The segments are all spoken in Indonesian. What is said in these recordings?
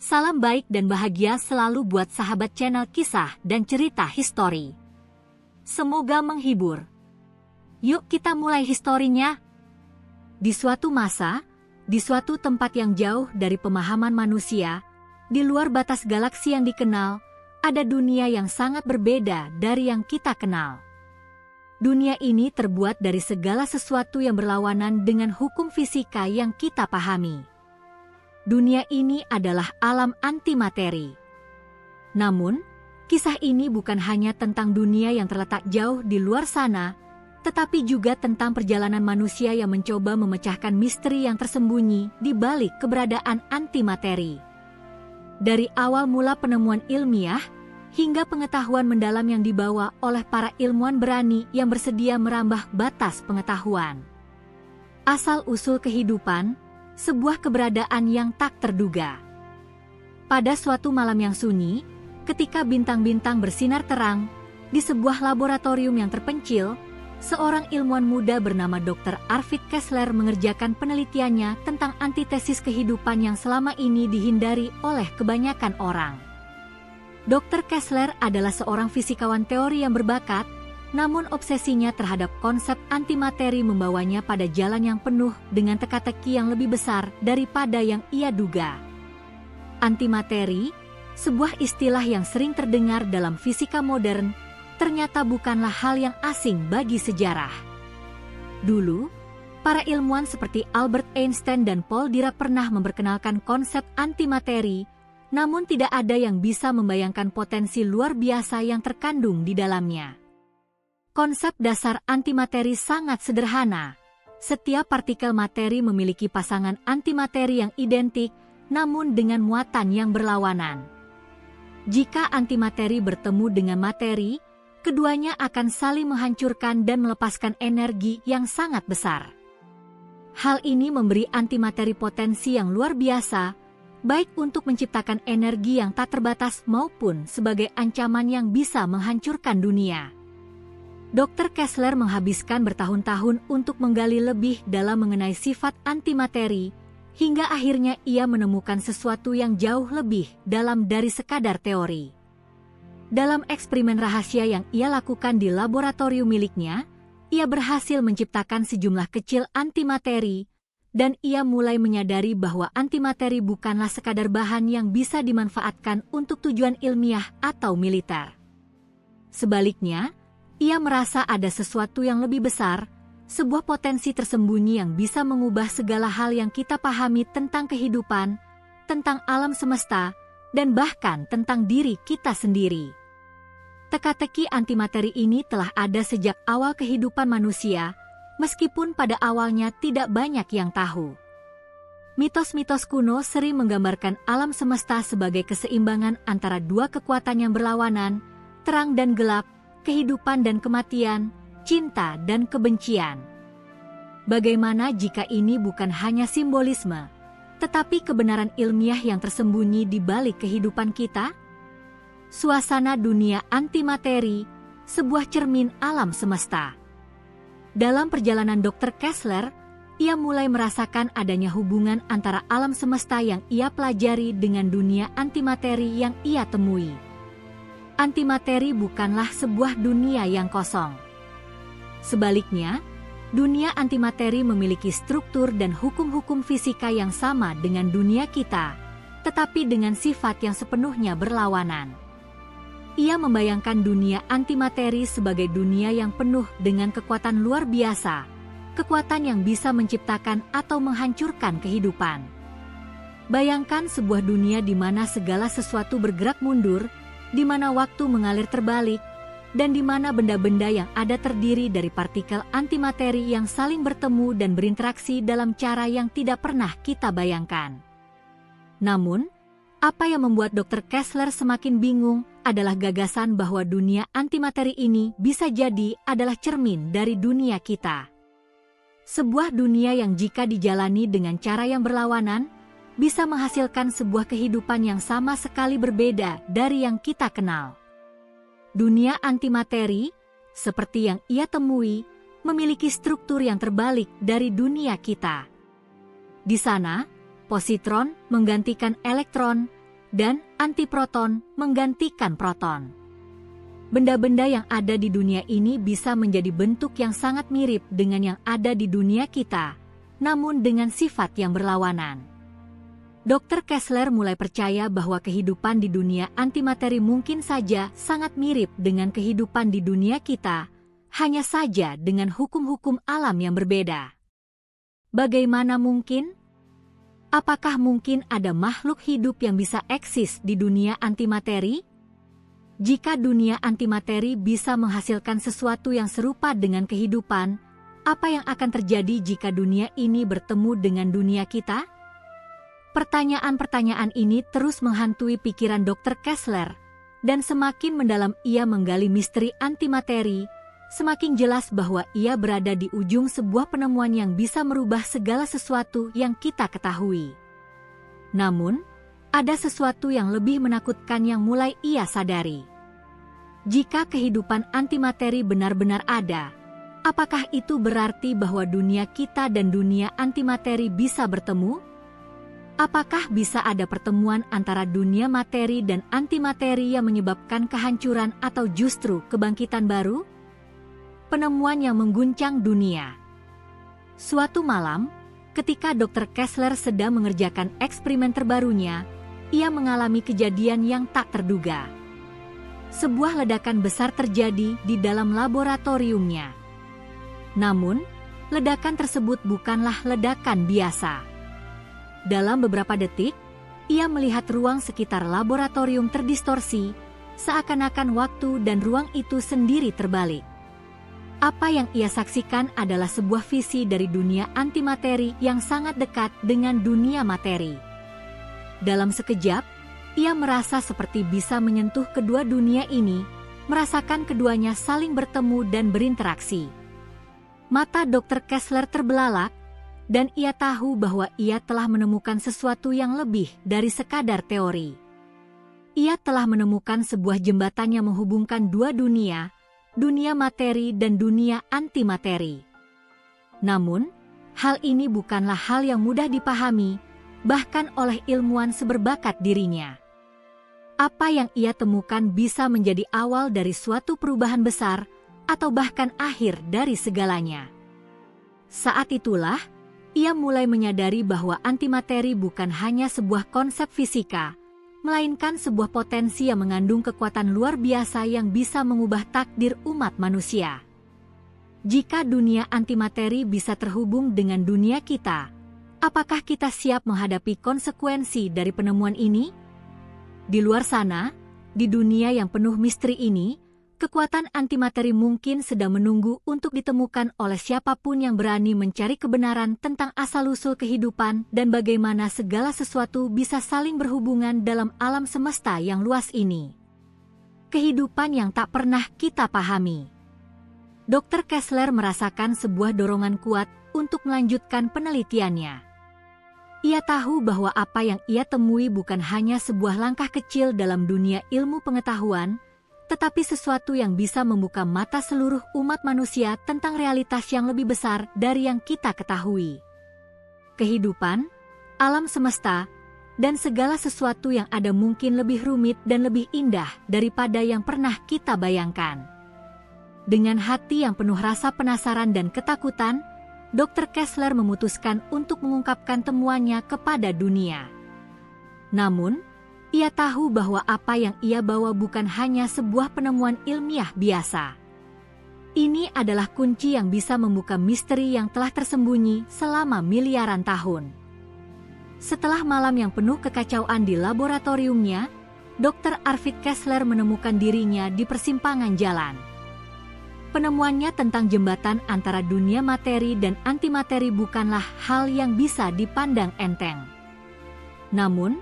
Salam baik dan bahagia selalu buat sahabat channel kisah dan cerita histori. Semoga menghibur. Yuk kita mulai historinya. Di suatu masa, di suatu tempat yang jauh dari pemahaman manusia, di luar batas galaksi yang dikenal, ada dunia yang sangat berbeda dari yang kita kenal. Dunia ini terbuat dari segala sesuatu yang berlawanan dengan hukum fisika yang kita pahami. Dunia ini adalah alam antimateri. Namun, kisah ini bukan hanya tentang dunia yang terletak jauh di luar sana, tetapi juga tentang perjalanan manusia yang mencoba memecahkan misteri yang tersembunyi di balik keberadaan antimateri. Dari awal mula penemuan ilmiah, hingga pengetahuan mendalam yang dibawa oleh para ilmuwan berani yang bersedia merambah batas pengetahuan. Asal-usul kehidupan, sebuah keberadaan yang tak terduga. Pada suatu malam yang sunyi, ketika bintang-bintang bersinar terang, di sebuah laboratorium yang terpencil, seorang ilmuwan muda bernama Dr. Arvid Kessler mengerjakan penelitiannya tentang antitesis kehidupan yang selama ini dihindari oleh kebanyakan orang. Dr. Kessler adalah seorang fisikawan teori yang berbakat, namun obsesinya terhadap konsep antimateri membawanya pada jalan yang penuh dengan teka-teki yang lebih besar daripada yang ia duga. Antimateri, sebuah istilah yang sering terdengar dalam fisika modern, ternyata bukanlah hal yang asing bagi sejarah. Dulu, para ilmuwan seperti Albert Einstein dan Paul Dirac pernah memperkenalkan konsep antimateri, namun tidak ada yang bisa membayangkan potensi luar biasa yang terkandung di dalamnya. Konsep dasar antimateri sangat sederhana. Setiap partikel materi memiliki pasangan antimateri yang identik, namun dengan muatan yang berlawanan. Jika antimateri bertemu dengan materi, keduanya akan saling menghancurkan dan melepaskan energi yang sangat besar. Hal ini memberi antimateri potensi yang luar biasa, baik untuk menciptakan energi yang tak terbatas maupun sebagai ancaman yang bisa menghancurkan dunia. Dr. Kessler menghabiskan bertahun-tahun untuk menggali lebih dalam mengenai sifat antimateri, hingga akhirnya ia menemukan sesuatu yang jauh lebih dalam dari sekadar teori. Dalam eksperimen rahasia yang ia lakukan di laboratorium miliknya, ia berhasil menciptakan sejumlah kecil antimateri, dan ia mulai menyadari bahwa antimateri bukanlah sekadar bahan yang bisa dimanfaatkan untuk tujuan ilmiah atau militer. Sebaliknya, ia merasa ada sesuatu yang lebih besar, sebuah potensi tersembunyi yang bisa mengubah segala hal yang kita pahami tentang kehidupan, tentang alam semesta, dan bahkan tentang diri kita sendiri. Teka-teki antimateri ini telah ada sejak awal kehidupan manusia, meskipun pada awalnya tidak banyak yang tahu. Mitos-mitos kuno sering menggambarkan alam semesta sebagai keseimbangan antara dua kekuatan yang berlawanan, terang dan gelap, kehidupan dan kematian, cinta dan kebencian. Bagaimana jika ini bukan hanya simbolisme, tetapi kebenaran ilmiah yang tersembunyi di balik kehidupan kita? Suasana dunia antimateri, sebuah cermin alam semesta. Dalam perjalanan Dr. Kessler, ia mulai merasakan adanya hubungan antara alam semesta yang ia pelajari dengan dunia antimateri yang ia temui. Antimateri bukanlah sebuah dunia yang kosong. Sebaliknya, dunia antimateri memiliki struktur dan hukum-hukum fisika yang sama dengan dunia kita, tetapi dengan sifat yang sepenuhnya berlawanan. Ia membayangkan dunia antimateri sebagai dunia yang penuh dengan kekuatan luar biasa, kekuatan yang bisa menciptakan atau menghancurkan kehidupan. Bayangkan sebuah dunia di mana segala sesuatu bergerak mundur, di mana waktu mengalir terbalik, dan di mana benda-benda yang ada terdiri dari partikel antimateri yang saling bertemu dan berinteraksi dalam cara yang tidak pernah kita bayangkan. Namun, apa yang membuat Dr. Kessler semakin bingung adalah gagasan bahwa dunia antimateri ini bisa jadi adalah cermin dari dunia kita. Sebuah dunia yang jika dijalani dengan cara yang berlawanan, bisa menghasilkan sebuah kehidupan yang sama sekali berbeda dari yang kita kenal. Dunia antimateri, seperti yang ia temui, memiliki struktur yang terbalik dari dunia kita. Di sana, positron menggantikan elektron, dan antiproton menggantikan proton. Benda-benda yang ada di dunia ini bisa menjadi bentuk yang sangat mirip dengan yang ada di dunia kita, namun dengan sifat yang berlawanan. Dr. Kessler mulai percaya bahwa kehidupan di dunia antimateri mungkin saja sangat mirip dengan kehidupan di dunia kita, hanya saja dengan hukum-hukum alam yang berbeda. Bagaimana mungkin? Apakah mungkin ada makhluk hidup yang bisa eksis di dunia antimateri? Jika dunia antimateri bisa menghasilkan sesuatu yang serupa dengan kehidupan, apa yang akan terjadi jika dunia ini bertemu dengan dunia kita? Pertanyaan-pertanyaan ini terus menghantui pikiran Dr. Kessler, dan semakin mendalam ia menggali misteri antimateri, semakin jelas bahwa ia berada di ujung sebuah penemuan yang bisa merubah segala sesuatu yang kita ketahui. Namun, ada sesuatu yang lebih menakutkan yang mulai ia sadari. Jika kehidupan antimateri benar-benar ada, apakah itu berarti bahwa dunia kita dan dunia antimateri bisa bertemu? Apakah bisa ada pertemuan antara dunia materi dan antimateri yang menyebabkan kehancuran atau justru kebangkitan baru? Penemuan yang mengguncang dunia. Suatu malam, ketika Dr. Kessler sedang mengerjakan eksperimen terbarunya, ia mengalami kejadian yang tak terduga. Sebuah ledakan besar terjadi di dalam laboratoriumnya. Namun, ledakan tersebut bukanlah ledakan biasa. Dalam beberapa detik, ia melihat ruang sekitar laboratorium terdistorsi, seakan-akan waktu dan ruang itu sendiri terbalik. Apa yang ia saksikan adalah sebuah visi dari dunia antimateri yang sangat dekat dengan dunia materi. Dalam sekejap, ia merasa seperti bisa menyentuh kedua dunia ini, merasakan keduanya saling bertemu dan berinteraksi. Mata Dr. Kessler terbelalak, dan ia tahu bahwa ia telah menemukan sesuatu yang lebih dari sekadar teori. Ia telah menemukan sebuah jembatan yang menghubungkan dua dunia, dunia materi dan dunia antimateri. Namun, hal ini bukanlah hal yang mudah dipahami, bahkan oleh ilmuwan seberbakat dirinya. Apa yang ia temukan bisa menjadi awal dari suatu perubahan besar, atau bahkan akhir dari segalanya. Saat itulah, ia mulai menyadari bahwa antimateri bukan hanya sebuah konsep fisika, melainkan sebuah potensi yang mengandung kekuatan luar biasa yang bisa mengubah takdir umat manusia. Jika dunia antimateri bisa terhubung dengan dunia kita, apakah kita siap menghadapi konsekuensi dari penemuan ini? Di luar sana, di dunia yang penuh misteri ini, kekuatan antimateri mungkin sedang menunggu untuk ditemukan oleh siapapun yang berani mencari kebenaran tentang asal-usul kehidupan dan bagaimana segala sesuatu bisa saling berhubungan dalam alam semesta yang luas ini. Kehidupan yang tak pernah kita pahami. Dr. Kessler merasakan sebuah dorongan kuat untuk melanjutkan penelitiannya. Ia tahu bahwa apa yang ia temui bukan hanya sebuah langkah kecil dalam dunia ilmu pengetahuan, tetapi sesuatu yang bisa membuka mata seluruh umat manusia tentang realitas yang lebih besar dari yang kita ketahui. Kehidupan, alam semesta, dan segala sesuatu yang ada mungkin lebih rumit dan lebih indah daripada yang pernah kita bayangkan. Dengan hati yang penuh rasa penasaran dan ketakutan, Dr. Kessler memutuskan untuk mengungkapkan temuannya kepada dunia. Namun, ia tahu bahwa apa yang ia bawa bukan hanya sebuah penemuan ilmiah biasa. Ini adalah kunci yang bisa membuka misteri yang telah tersembunyi selama miliaran tahun. Setelah malam yang penuh kekacauan di laboratoriumnya, Dr. Arvid Kessler menemukan dirinya di persimpangan jalan. Penemuannya tentang jembatan antara dunia materi dan antimateri bukanlah hal yang bisa dipandang enteng. Namun,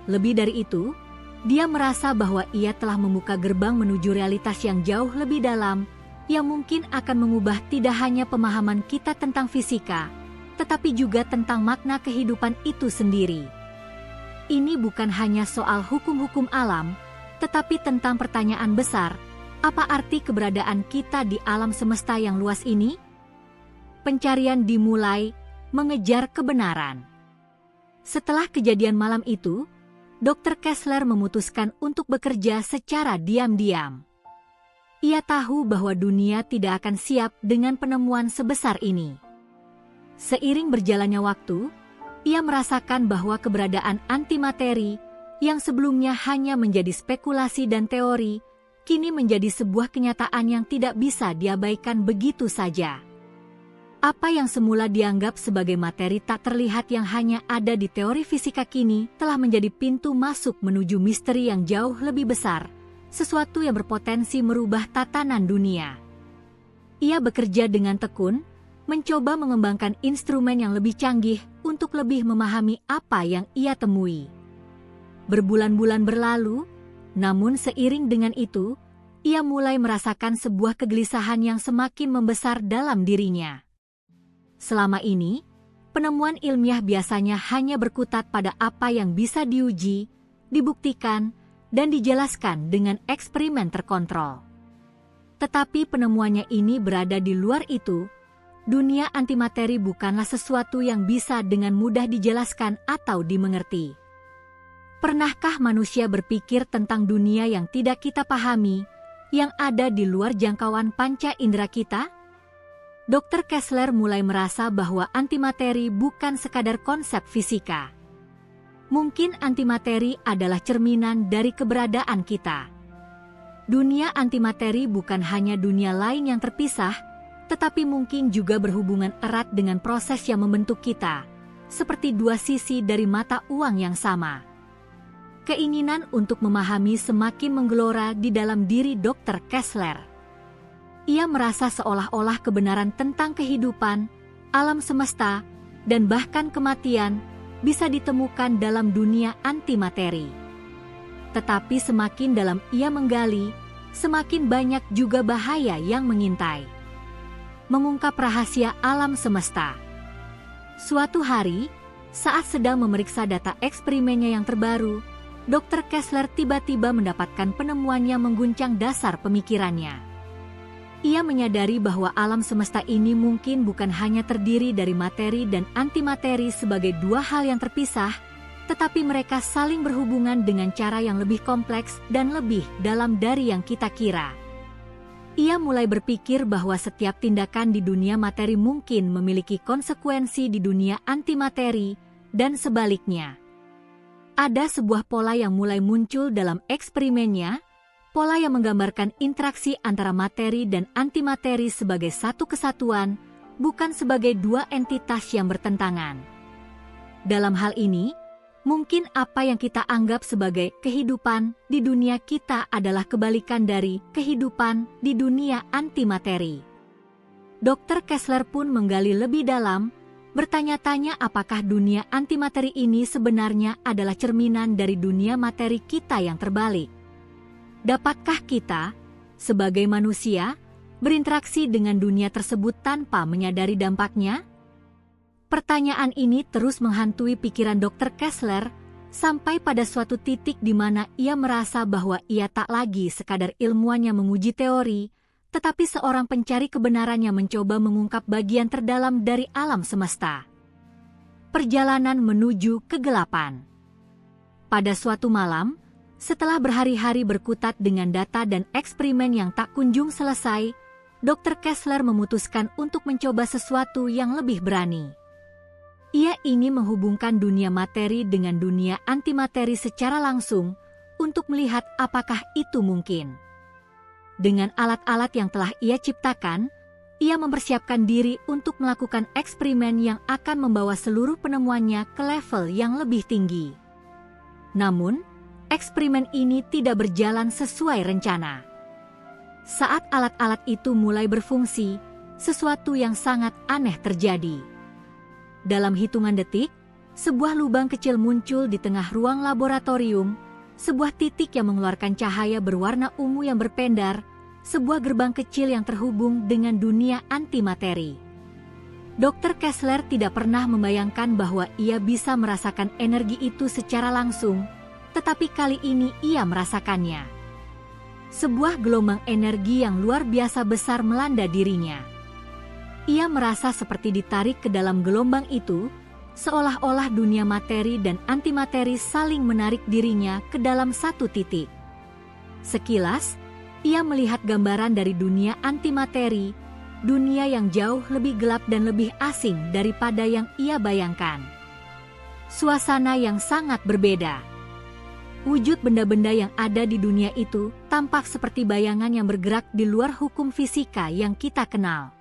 lebih dari itu, dia merasa bahwa ia telah membuka gerbang menuju realitas yang jauh lebih dalam, yang mungkin akan mengubah tidak hanya pemahaman kita tentang fisika, tetapi juga tentang makna kehidupan itu sendiri. Ini bukan hanya soal hukum-hukum alam, tetapi tentang pertanyaan besar. Apa arti keberadaan kita di alam semesta yang luas ini? Pencarian dimulai, mengejar kebenaran. Setelah kejadian malam itu, Dr. Kessler memutuskan untuk bekerja secara diam-diam. Ia tahu bahwa dunia tidak akan siap dengan penemuan sebesar ini. Seiring berjalannya waktu, ia merasakan bahwa keberadaan antimateri yang sebelumnya hanya menjadi spekulasi dan teori, kini menjadi sebuah kenyataan yang tidak bisa diabaikan begitu saja. Apa yang semula dianggap sebagai materi tak terlihat yang hanya ada di teori fisika kini telah menjadi pintu masuk menuju misteri yang jauh lebih besar, sesuatu yang berpotensi merubah tatanan dunia. Ia bekerja dengan tekun, mencoba mengembangkan instrumen yang lebih canggih untuk lebih memahami apa yang ia temui. Berbulan-bulan berlalu, namun seiring dengan itu, ia mulai merasakan sebuah kegelisahan yang semakin membesar dalam dirinya. Selama ini, penemuan ilmiah biasanya hanya berkutat pada apa yang bisa diuji, dibuktikan, dan dijelaskan dengan eksperimen terkontrol. Tetapi penemuannya ini berada di luar itu. Dunia antimateri bukanlah sesuatu yang bisa dengan mudah dijelaskan atau dimengerti. Pernahkah manusia berpikir tentang dunia yang tidak kita pahami, yang ada di luar jangkauan panca indera kita? Dr. Kessler mulai merasa bahwa antimateri bukan sekadar konsep fisika. Mungkin antimateri adalah cerminan dari keberadaan kita. Dunia antimateri bukan hanya dunia lain yang terpisah, tetapi mungkin juga berhubungan erat dengan proses yang membentuk kita, seperti dua sisi dari mata uang yang sama. Keinginan untuk memahami semakin menggelora di dalam diri Dr. Kessler. Ia merasa seolah-olah kebenaran tentang kehidupan, alam semesta, dan bahkan kematian bisa ditemukan dalam dunia antimateri. Tetapi semakin dalam ia menggali, semakin banyak juga bahaya yang mengintai. Mengungkap rahasia alam semesta. Suatu hari, saat sedang memeriksa data eksperimennya yang terbaru, Dr. Kessler tiba-tiba mendapatkan penemuannya mengguncang dasar pemikirannya. Ia menyadari bahwa alam semesta ini mungkin bukan hanya terdiri dari materi dan antimateri sebagai dua hal yang terpisah, tetapi mereka saling berhubungan dengan cara yang lebih kompleks dan lebih dalam dari yang kita kira. Ia mulai berpikir bahwa setiap tindakan di dunia materi mungkin memiliki konsekuensi di dunia antimateri, dan sebaliknya. Ada sebuah pola yang mulai muncul dalam eksperimennya, pola yang menggambarkan interaksi antara materi dan antimateri sebagai satu kesatuan, bukan sebagai dua entitas yang bertentangan. Dalam hal ini, mungkin apa yang kita anggap sebagai kehidupan di dunia kita adalah kebalikan dari kehidupan di dunia antimateri. Dr. Kessler pun menggali lebih dalam, bertanya-tanya apakah dunia antimateri ini sebenarnya adalah cerminan dari dunia materi kita yang terbalik. Dapatkah kita, sebagai manusia, berinteraksi dengan dunia tersebut tanpa menyadari dampaknya? Pertanyaan ini terus menghantui pikiran Dr. Kessler, sampai pada suatu titik di mana ia merasa bahwa ia tak lagi sekadar ilmuwan yang menguji teori, tetapi seorang pencari kebenaran yang mencoba mengungkap bagian terdalam dari alam semesta. Perjalanan menuju kegelapan. Pada suatu malam, setelah berhari-hari berkutat dengan data dan eksperimen yang tak kunjung selesai, Dr. Kessler memutuskan untuk mencoba sesuatu yang lebih berani. Ia ingin menghubungkan dunia materi dengan dunia antimateri secara langsung untuk melihat apakah itu mungkin. Dengan alat-alat yang telah ia ciptakan, ia mempersiapkan diri untuk melakukan eksperimen yang akan membawa seluruh penemuannya ke level yang lebih tinggi. Namun, eksperimen ini tidak berjalan sesuai rencana. Saat alat-alat itu mulai berfungsi, sesuatu yang sangat aneh terjadi. Dalam hitungan detik, sebuah lubang kecil muncul di tengah ruang laboratorium, sebuah titik yang mengeluarkan cahaya berwarna ungu yang berpendar, sebuah gerbang kecil yang terhubung dengan dunia antimateri. Dr. Kessler tidak pernah membayangkan bahwa ia bisa merasakan energi itu secara langsung, tetapi kali ini ia merasakannya. Sebuah gelombang energi yang luar biasa besar melanda dirinya. Ia merasa seperti ditarik ke dalam gelombang itu, seolah-olah dunia materi dan antimateri saling menarik dirinya ke dalam satu titik. Sekilas, ia melihat gambaran dari dunia antimateri, dunia yang jauh lebih gelap dan lebih asing daripada yang ia bayangkan. Suasana yang sangat berbeda. Wujud benda-benda yang ada di dunia itu tampak seperti bayangan yang bergerak di luar hukum fisika yang kita kenal.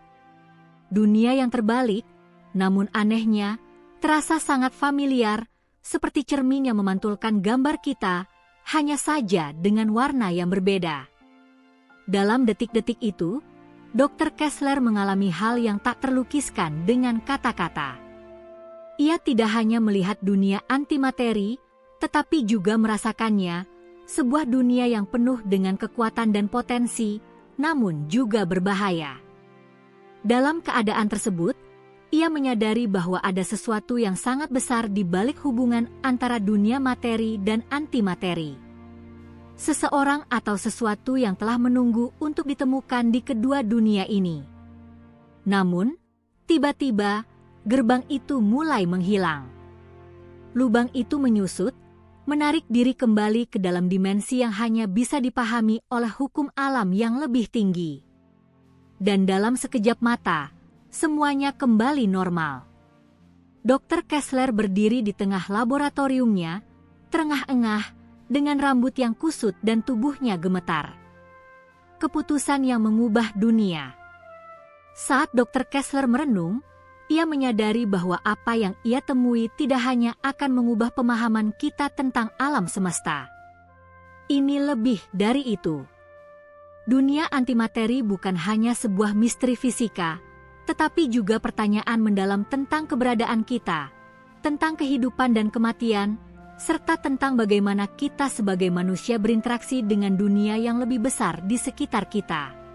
Dunia yang terbalik, namun anehnya, terasa sangat familiar, seperti cermin yang memantulkan gambar kita, hanya saja dengan warna yang berbeda. Dalam detik-detik itu, Dr. Kessler mengalami hal yang tak terlukiskan dengan kata-kata. Ia tidak hanya melihat dunia antimateri, tetapi juga merasakannya, sebuah dunia yang penuh dengan kekuatan dan potensi, namun juga berbahaya. Dalam keadaan tersebut, ia menyadari bahwa ada sesuatu yang sangat besar di balik hubungan antara dunia materi dan antimateri. Seseorang atau sesuatu yang telah menunggu untuk ditemukan di kedua dunia ini. Namun, tiba-tiba, gerbang itu mulai menghilang. Lubang itu menyusut, menarik diri kembali ke dalam dimensi yang hanya bisa dipahami oleh hukum alam yang lebih tinggi. Dan dalam sekejap mata, semuanya kembali normal. Dr. Kessler berdiri di tengah laboratoriumnya, terengah-engah, dengan rambut yang kusut dan tubuhnya gemetar. Keputusan yang mengubah dunia. Saat Dr. Kessler merenung, ia menyadari bahwa apa yang ia temui tidak hanya akan mengubah pemahaman kita tentang alam semesta. Ini lebih dari itu. Dunia antimateri bukan hanya sebuah misteri fisika, tetapi juga pertanyaan mendalam tentang keberadaan kita, tentang kehidupan dan kematian, serta tentang bagaimana kita sebagai manusia berinteraksi dengan dunia yang lebih besar di sekitar kita.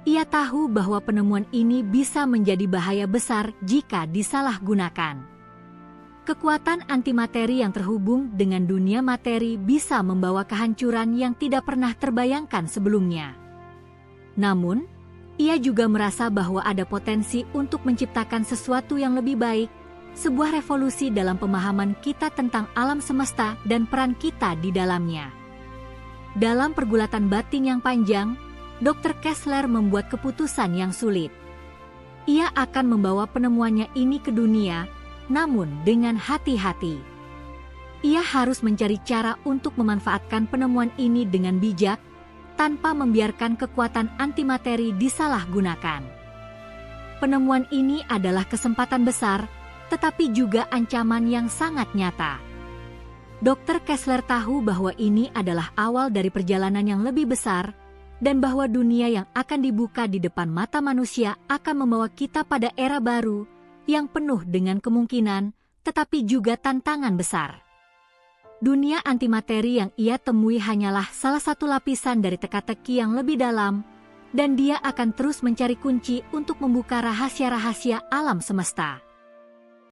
Ia tahu bahwa penemuan ini bisa menjadi bahaya besar jika disalahgunakan. Kekuatan antimateri yang terhubung dengan dunia materi bisa membawa kehancuran yang tidak pernah terbayangkan sebelumnya. Namun, ia juga merasa bahwa ada potensi untuk menciptakan sesuatu yang lebih baik, sebuah revolusi dalam pemahaman kita tentang alam semesta dan peran kita di dalamnya. Dalam pergulatan batin yang panjang, Dr. Kessler membuat keputusan yang sulit. Ia akan membawa penemuannya ini ke dunia, namun dengan hati-hati. Ia harus mencari cara untuk memanfaatkan penemuan ini dengan bijak, tanpa membiarkan kekuatan antimateri disalahgunakan. Penemuan ini adalah kesempatan besar, tetapi juga ancaman yang sangat nyata. Dr. Kessler tahu bahwa ini adalah awal dari perjalanan yang lebih besar, dan bahwa dunia yang akan dibuka di depan mata manusia akan membawa kita pada era baru, yang penuh dengan kemungkinan, tetapi juga tantangan besar. Dunia antimateri yang ia temui hanyalah salah satu lapisan dari teka-teki yang lebih dalam, dan dia akan terus mencari kunci untuk membuka rahasia-rahasia alam semesta.